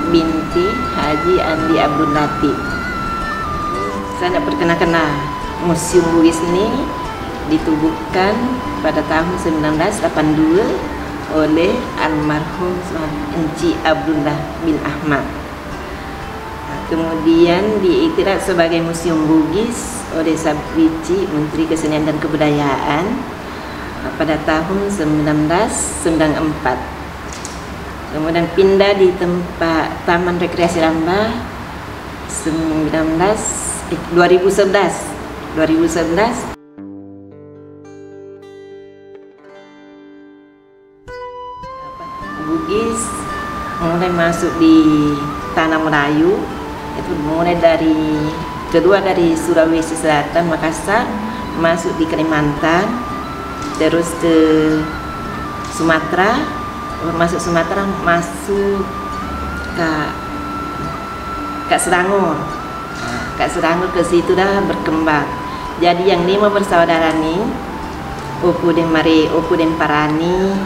binti Haji Andi Abdul Latif. Saya nak perkenalkan Museum Bugis ini ditubuhkan pada tahun 1982 oleh almarhum Encik Abdullah bin Ahmad. Kemudian diiktiraf sebagai Museum Bugis oleh Sabtu Menteri Kesenian dan Kebudayaan pada tahun 1994. Kemudian pindah di tempat Taman Rekreasi Rambah 2011. Bugis mulai masuk di tanah Melayu itu mulai dari Sulawesi Selatan, Makassar, masuk di Kalimantan, terus ke Sumatera, masuk ke Selangor. Kak Selangor ke situ dah berkembang. Jadi yang 5 bersaudara ni, Opu den Parani,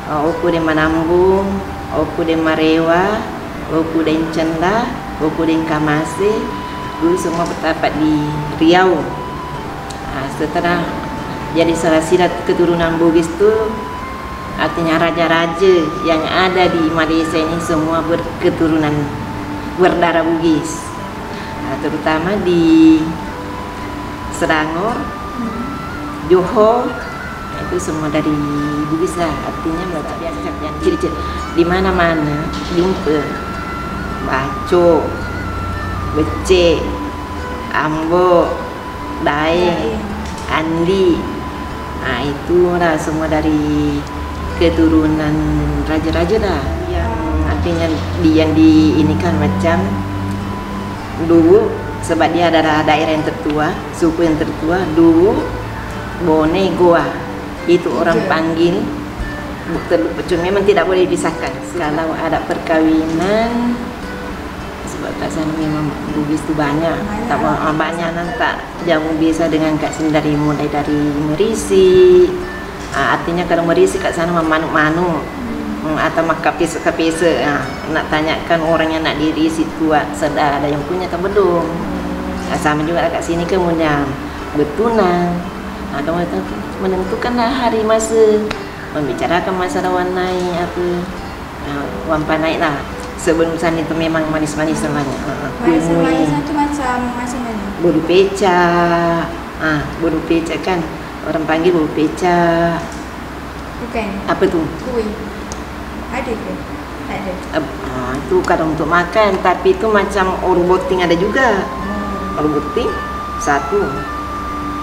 Opu den Manambung, Opu den Marewa, Opu den Cenda, Opu den Kamase, dulu semua bertapat di Riau. Setelah jadi salah silat keturunan Bugis tu, artinya raja-raja yang ada di Malaysia ini semua berdarah Bugis. Terutama di Selangor, Johor, itu semua dari Bugis lah. Artinya mereka biasa yang ciri-ciri di mana-mana jumpa Baco, Becek, Ambo, Daeng, Andi. Itulah semua dari keturunan raja-raja lah. Yang artinya yang diinikan macam dulu, sebab dia adalah daerah yang tertua, suku yang tertua dulu, Bone Goa itu orang panggil. Memang tidak boleh dipisahkan. Kalau ada perkawinan, sebab kat sana memang Bugis tu banyak, tak jauh biasa dengan kat sini mulai dari Merisi. Artinya kalau Merisi kat sana manuk-manuk, atau kapisa-kapisa. Nak tanyakan orang yang nak diri situ sedar ada yang punya atau belum. Sama juga kat sini kemudian bertunang. Kamu menentukanlah hari masa, membicarakan masalah warnai apa, wampa naik lah. Sebelum sana itu memang manis-manis semuanya. Manis itu macam mana? Bodu peca. Bodu peca kan orang panggil bodu peca. Bukan. Apa tu? Kuih. Ada ke? Tak ada. Itu kadang untuk makan, tapi itu macam orboting ada juga. Orboting satu,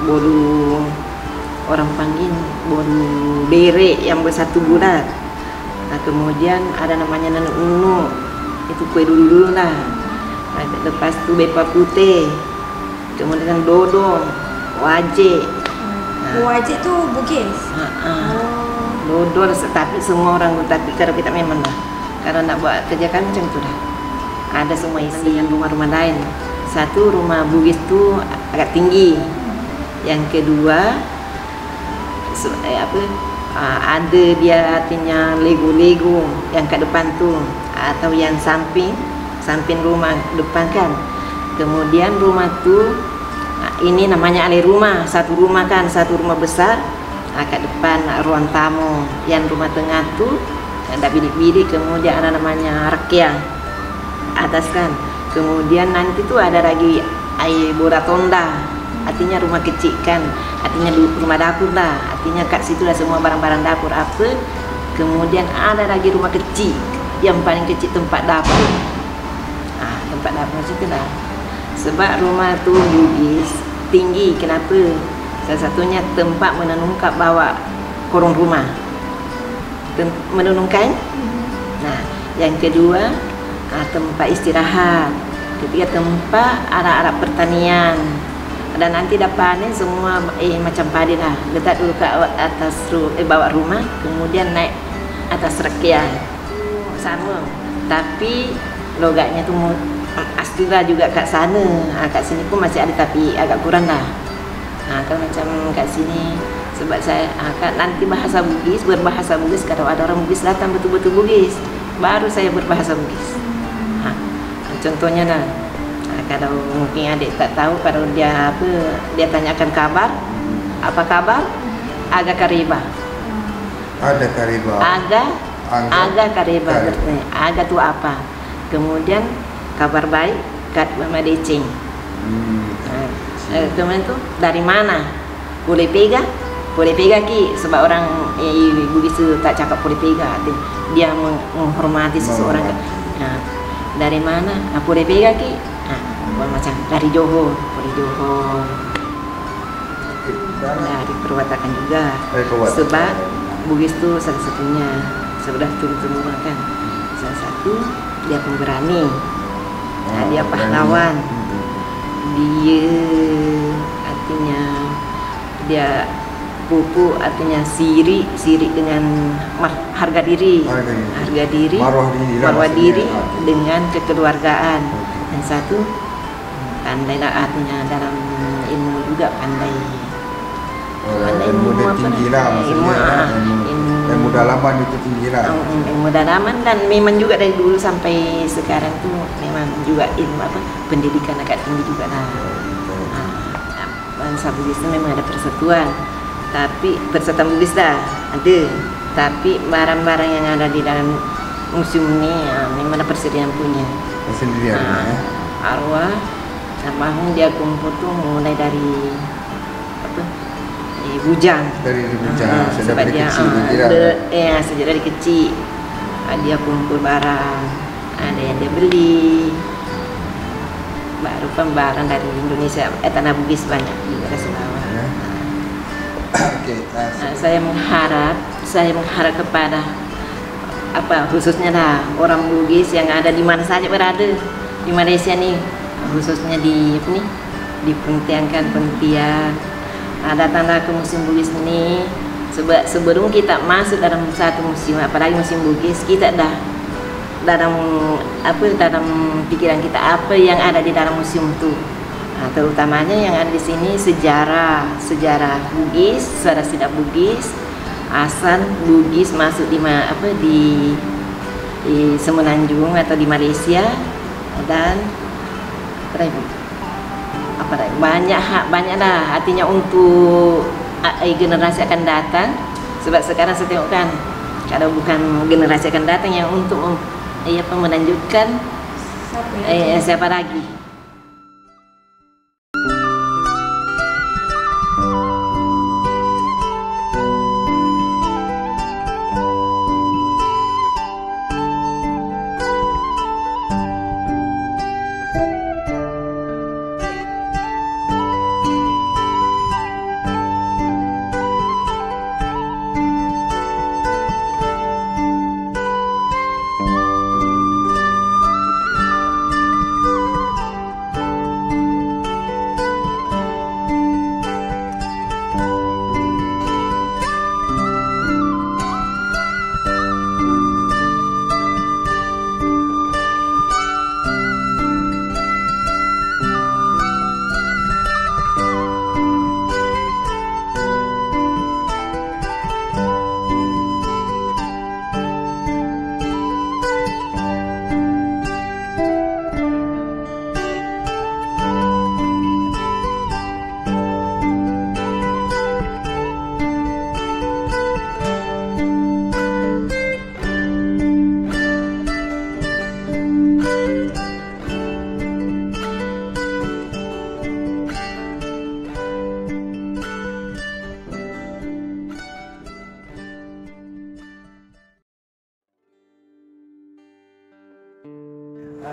bodu orang panggil bodu derek yang bersatu bulat. Kemudian ada namanya nanuk unu, itu kue dulu lah. Lepas tu bepa putih, kemudian dodong, wajik. Wajik tu Bugis. Dodol, tapi semua orang, tapi kalau kita memang lah, kalau nak buat kerja kan macam itu dah. Ada semua isi yang rumah-rumah lain. Satu, rumah Bugis tu agak tinggi. Yang kedua, ada dia artinya lego-lego yang kat depan tu, atau yang samping rumah depan kan. Kemudian rumah tu ini namanya alih rumah, satu rumah besar. Kat depan ruang tamu, yang rumah tengah tu ada bilik-bilik, kemudian ada namanya rekyang atas kan. Kemudian nanti tu ada lagi air boratonda, artinya rumah kecil kan, artinya rumah dapur lah, artinya kat situ lah semua barang-barang dapur apa. Kemudian ada lagi rumah kecil, yang paling kecil tempat dapur. Tempat dapur situ lah. Sebab rumah tu Bugis tinggi, kenapa? Salah satunya tempat menenungkan bawa korong rumah, menenungkan. Yang kedua tempat istirahat. Ketiga tempat alat-alat pertanian. Dan nanti depannya semua macam padi lah. Letak dulu ke atas bawah rumah, kemudian naik atas rekyang. Sama, tapi logatnya tu astura juga kat sana. Kat sini pun masih ada tapi agak kurang lah. Kalau macam kat sini, sebab saya nanti berbahasa Bugis, kalau ada orang Bugis datang betul-betul Bugis. baru saya berbahasa Bugis. Nah, contohnya kalau mungkin adik tak tahu, kalau dia tanyakan kabar, apa kabar? Aga kariba. Ada kariba. Aga kariba berarti. Aga itu apa? Kemudian kabar baik, kat mama decing. Kemudian itu dari mana? Boleh pega ki, sebab orang Bugis tak cakap boleh pega, dia menghormati seseorang. Nah, dari mana? Boleh pega ki? Macam dari Johor, boleh Johor. Dari perwatakan juga. Sebab Bugis itu salah satunya, sudah turun-turun kan. Salah satu dia pemberani, dia pahlawan. Dia artinya dia pupu, artinya siri dengan harga diri, marwah diri dengan kekeluargaan. Dan satu pandai lah, artinya dalam ilmu juga pandai. Ilmu tinggi lah maksudnya. Ilmu dalaman itu tinggi lah. Ilmu dalaman, dan memang juga dari dulu sampai sekarang tuh memang juga ilmu pendidikan agak tinggi juga lah. Bangsa Bugis itu memang ada persatuan, tapi persatuan Bugis dah ada, tapi barang-barang yang ada di dalam museum ini memang ada persediaan punya. Arwah almarhum dia kumpul tuh mulai dari bujang. Sebab dia sejak dari kecil dia kumpul barang, ada yang dia beli, baru barang dari Indonesia, tanah Bugis banyak di Sulawesi. Saya mengharap kepada khususnya orang Bugis yang ada di mana saja berada di Malaysia nih, khususnya di Pontian, datanglah ke Museum Bugis ini. Sebelum kita masuk dalam satu museum, apalagi Museum Bugis, kita dah dalam pikiran kita apa yang ada di dalam museum itu. Terutamanya yang ada di sini sejarah Bugis, sejarah Bugis, asal Bugis masuk di Semenanjung atau di Malaysia, dan banyak lah, artinya untuk generasi akan datang. Sebab sekarang saya tengok kan, kalau bukan generasi akan datang yang untuk melanjutkan, siapa lagi?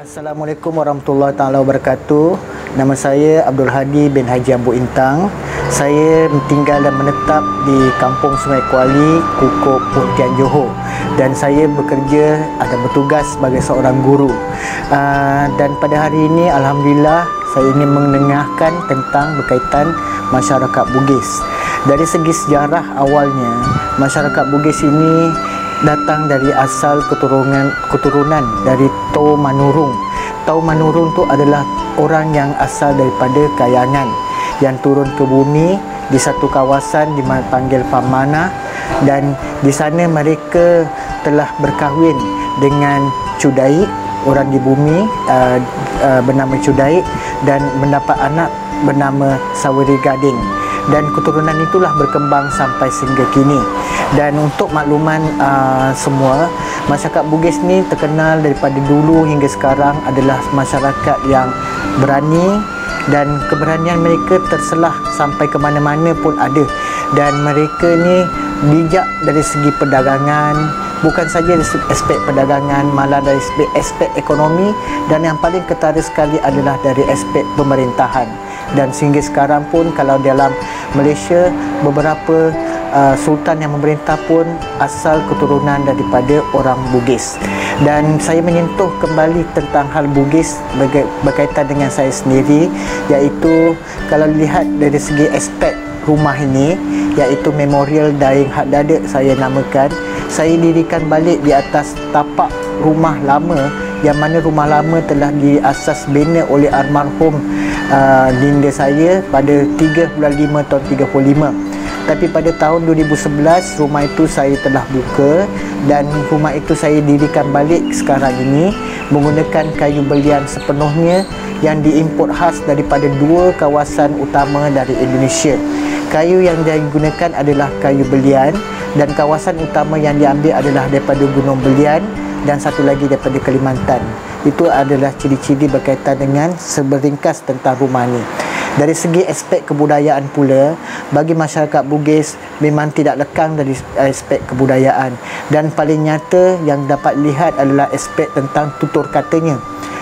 Assalamualaikum warahmatullahi taala wabarakatuh. Nama saya Abdul Hadi bin Haji Ambu Intang. Saya tinggal dan menetap di Kampung Sungai Kuali, Kukup, Pontian, Johor. Dan saya bekerja bertugas sebagai seorang guru. Dan pada hari ini alhamdulillah saya ingin menengahkan tentang berkaitan masyarakat Bugis. Dari segi sejarah awalnya, masyarakat Bugis ini datang dari asal keturunan dari Tau Manurung. Tau Manurung itu adalah orang yang asal daripada Kayangan yang turun ke bumi di satu kawasan dipanggil Pamana, dan di sana mereka telah berkahwin dengan Cudaik, orang di bumi bernama Cudaik, dan mendapat anak bernama Saweri Gading, dan keturunan itulah berkembang sampai sehingga kini. Dan untuk makluman semua, masyarakat Bugis ni terkenal daripada dulu hingga sekarang adalah masyarakat yang berani, dan keberanian mereka terselah sampai ke mana-mana pun ada. Dan mereka ni bijak dari segi perdagangan, bukan saja dari aspek perdagangan, malah dari aspek ekonomi, dan yang paling ketara sekali adalah dari aspek pemerintahan. Dan sehingga sekarang pun kalau dalam Malaysia, beberapa sultan yang memerintah pun asal keturunan daripada orang Bugis. Dan saya menyentuh kembali tentang hal Bugis berkaitan dengan saya sendiri, iaitu kalau lihat dari segi aspek rumah ini, iaitu Memorial Daeng Hak Dadik saya namakan. Saya dirikan balik di atas tapak rumah lama, yang mana rumah lama telah diasas bina oleh almarhum dinda saya pada 3 bulan 5 tahun 35. Tapi pada tahun 2011 rumah itu saya telah buka, dan rumah itu saya dirikan balik sekarang ini menggunakan kayu belian sepenuhnya yang diimport khas daripada dua kawasan utama dari Indonesia. Kayu yang digunakan adalah kayu belian, dan kawasan utama yang diambil adalah daripada Gunung Belian dan satu lagi daripada Kalimantan. Itu adalah ciri-ciri berkaitan dengan seberingkas tentang rumah ni. Dari segi aspek kebudayaan pula, bagi masyarakat Bugis memang tidak lekang dari aspek kebudayaan, dan paling nyata yang dapat lihat adalah aspek tentang tutur katanya,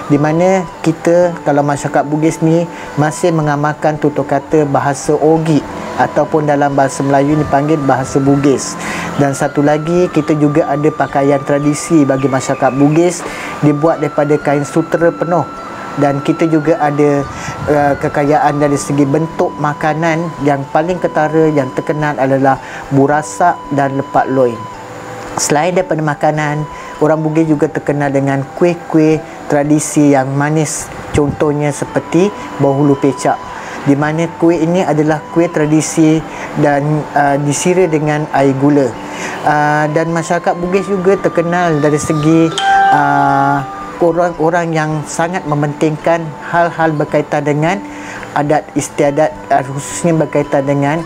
di mana kita kalau masyarakat Bugis ni masih mengamalkan tutur kata bahasa Ogi, ataupun dalam bahasa Melayu dipanggil bahasa Bugis. Dan satu lagi, kita juga ada pakaian tradisi bagi masyarakat Bugis dibuat daripada kain sutera penuh. Dan kita juga ada kekayaan dari segi bentuk makanan yang paling ketara yang terkenal adalah burasak dan lepak loin. Selain daripada makanan, orang Bugis juga terkenal dengan kuih-kuih tradisi yang manis, contohnya seperti bahulu pecak, di mana kuih ini adalah kuih tradisi dan disira dengan air gula. Dan masyarakat Bugis juga terkenal dari segi orang-orang yang sangat mementingkan hal-hal berkaitan dengan adat istiadat, khususnya berkaitan dengan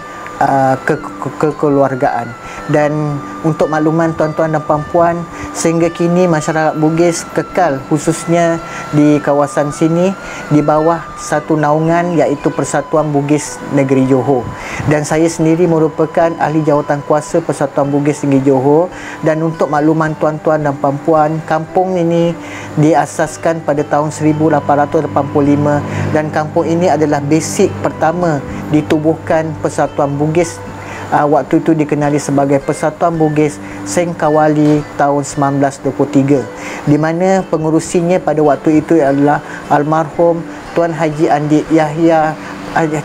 kekeluargaan. Dan untuk makluman tuan-tuan dan puan-puan, sehingga kini masyarakat Bugis kekal khususnya di kawasan sini di bawah satu naungan, iaitu Persatuan Bugis Negeri Johor. Dan saya sendiri merupakan ahli jawatan kuasa Persatuan Bugis Negeri Johor. Dan untuk makluman tuan-tuan dan puan-puan, kampung ini diasaskan pada tahun 1885, dan kampung ini adalah basic pertama ditubuhkan Persatuan Bugis. Waktu itu dikenali sebagai Persatuan Bugis Sengkawali tahun 1923, di mana pengurusinya pada waktu itu adalah almarhum Tuan Haji Andik Yahya,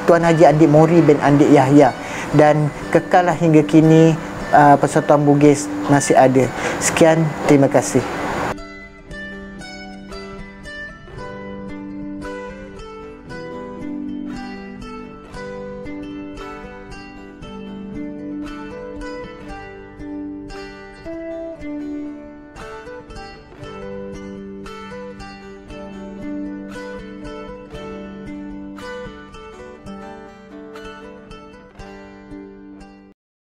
Tuan Haji Andik Mori bin Andik Yahya. Dan kekallah hingga kini Persatuan Bugis masih ada. Sekian, terima kasih.